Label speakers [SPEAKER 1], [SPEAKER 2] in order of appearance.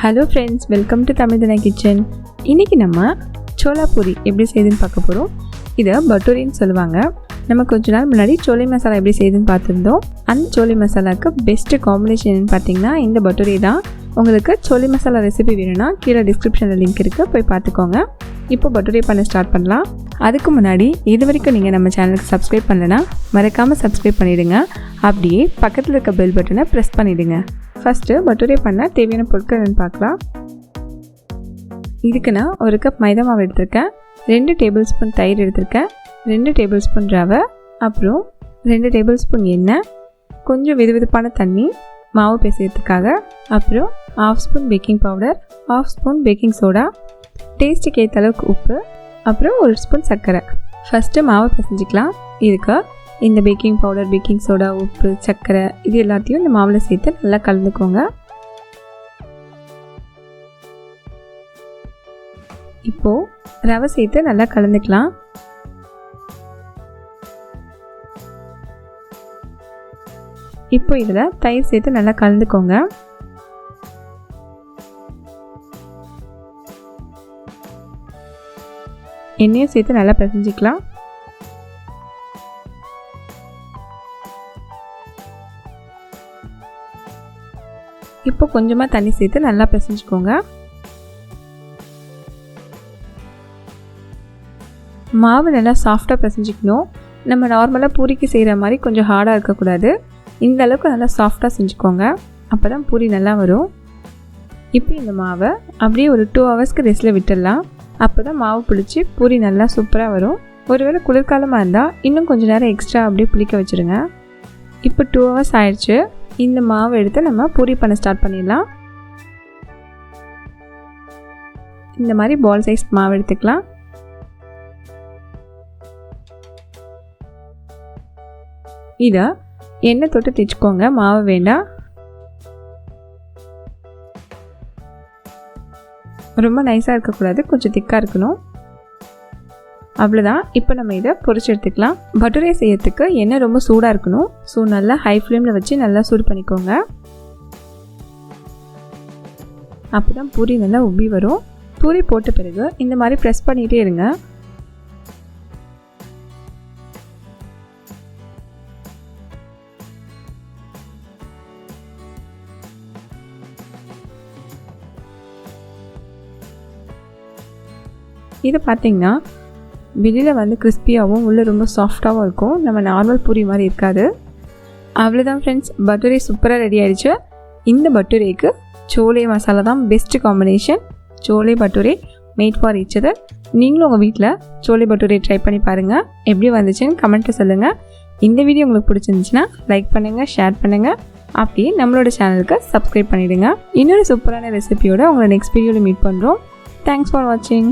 [SPEAKER 1] Hello friends, welcome to Dheena kitchen. இன்னைக்கு நம்ம Chola Puri எப்படி செய்யுதுன்னு பார்க்க போறோம். இத பட்டூரின்னு சொல்லுவாங்க. நம்ம கொஞ்ச நாள் முன்னாடி சோலை மசாலா எப்படி செய்யுதுன்னு பார்த்திருந்தோம். அந்த சோலை மசாலாக்கு பெஸ்ட் காம்பினேஷன் என்னன்னு பார்த்தீங்கன்னா இந்த பட்டூரி தான். உங்களுக்கு சோலை மசாலா ரெசிபி வேணும்னா கீழே டிஸ்கிரிப்ஷன்ல லிங்க் இருக்கு, போய் பார்த்துக்கோங்க. இப்போ பட்டூரி பண்ண ஸ்டார்ட் பண்ணலாம். அதுக்கு முன்னாடி இதுவரைக்கும் நீங்கள் நம்ம சேனலுக்கு சப்ஸ்கிரைப் பண்ணலனா மறக்காமல் சப்ஸ்கிரைப் பண்ணிவிடுங்க. அப்படியே பக்கத்தில் இருக்க பெல் பட்டனை ப்ரெஸ் பண்ணிவிடுங்க. ஃபஸ்ட்டு பட்டூரி பண்ண தேவையான பொருட்கள் என்னென்னு பார்க்கலாம். இதுக்கு நான் 1 கப் மைதா மாவு எடுத்திருக்கேன், 2 டேபிள் ஸ்பூன் தயிர் எடுத்திருக்கேன், 2 டேபிள் ஸ்பூன் ரவை, அப்புறம் 2 டேபிள் ஸ்பூன் எண்ணெய், கொஞ்சம் வெதுவெதுப்பான தண்ணி மாவு பிசையறதுக்காக, அப்புறம் 1/2 spoon baking powder, 1/2 spoon baking soda, டேஸ்ட்டுக்கு ஏற்ற அளவுக்கு உப்பு, அப்புறம் 1 ஸ்பூன் சர்க்கரை. ஃபஸ்ட்டு மாவு பிசைஞ்சிக்கலாம். இதுக்கு இந்த பேக்கிங் பவுடர், பேக்கிங் சோடா, உப்பு, சர்க்கரை இது எல்லாத்தையும் இந்த மாவில் சேர்த்து நல்லா கலந்துக்கோங்க. இப்போது ரவை சேர்த்து நல்லா கலந்துக்கலாம். இப்போ இதில் தயிர் சேர்த்து நல்லா கலந்துக்கோங்க. எண்ணெயும் சேர்த்து நல்லா பிசைஞ்சிக்கலாம். இப்போ கொஞ்சமாக தண்ணி சேர்த்து நல்லா பிசைஞ்சுக்கோங்க. மாவு நல்லா சாஃப்டாக பிசைஞ்சிக்கணும். நம்ம நார்மலாக பூரிக்கு செய்கிற மாதிரி கொஞ்சம் ஹார்டாக இருக்கக்கூடாது. இந்த அளவுக்கு நல்லா சாஃப்டாக செஞ்சுக்கோங்க, அப்போ தான் பூரி நல்லா வரும். இப்போ இந்த மாவை அப்படியே ஒரு 2 ஹவர்ஸ்க்கு ரெஸ்ட்டில் விட்டுடலாம். அப்போ தான் மாவு புளிச்சு பூரி நல்லா சூப்பராக வரும். ஒருவேளை குளிர்காலமாக இருந்தால் இன்னும் கொஞ்சம் நேரம் எக்ஸ்ட்ரா அப்படியே புளிக்க வச்சுருங்க. இப்போ 2 ஹவர்ஸ் ஆயிடுச்சு. இந்த மாவை எடுத்து நம்ம பூரி பண்ண ஸ்டார்ட் பண்ணிடலாம். இந்த மாதிரி பால் சைஸ் மாவு எடுத்துக்கலாம். இதை எண்ணெய் தொட்டு தேய்ச்சிக்கோங்க, மாவு வேண்டாம். ரொம்ப நைஸாக இருக்கக்கூடாது, கொஞ்சம் திக்காக இருக்கணும். அவ்வளோதான். இப்போ நம்ம இதை பொரிச்சு எடுத்துக்கலாம். பட்டூரி செய்யறதுக்கு எண்ணெய் ரொம்ப சூடாக இருக்கணும். ஸோ நல்லா ஹை ஃப்ளேமில் வச்சு நல்லா சூடு பண்ணிக்கோங்க. அப்போ தான் பூரி நல்லா உப்பி வரும். பூரி போட்ட பிறகு இந்த மாதிரி ப்ரெஸ் பண்ணிகிட்டே இருங்க. இது பார்த்திங்கன்னா வெளியில் வந்து கிறிஸ்பியாகவும் உள்ளே ரொம்ப சாஃப்டாகவும் இருக்கும். நம்ம நார்மல் பூரி மாதிரி இருக்காது. அவ்வளோதான் ஃப்ரெண்ட்ஸ், பட்டூரி சூப்பராக ரெடி ஆகிடுச்சு. இந்த பட்டூரிக்கு சோலை மசாலா தான் பெஸ்ட்டு காம்பினேஷன். சோலை பட்டூரி மேட் ஃபார் ஈச் அதர். நீங்களும் உங்கள் வீட்டில் சோலை பட்டூரி ட்ரை பண்ணி பாருங்கள். எப்படி வந்துச்சுன்னு கமெண்ட்டில் சொல்லுங்கள். இந்த வீடியோ உங்களுக்கு பிடிச்சிருந்துச்சுன்னா லைக் பண்ணுங்கள், ஷேர் பண்ணுங்கள். அப்படியே நம்மளோட சேனலுக்கு சப்ஸ்கிரைப் பண்ணிவிடுங்க. இன்னொரு சூப்பரான ரெசிபியோட உங்களை நெக்ஸ்ட் வீடியோவில் மீட் பண்ணுறோம். தேங்க்ஸ் ஃபார் வாட்சிங்.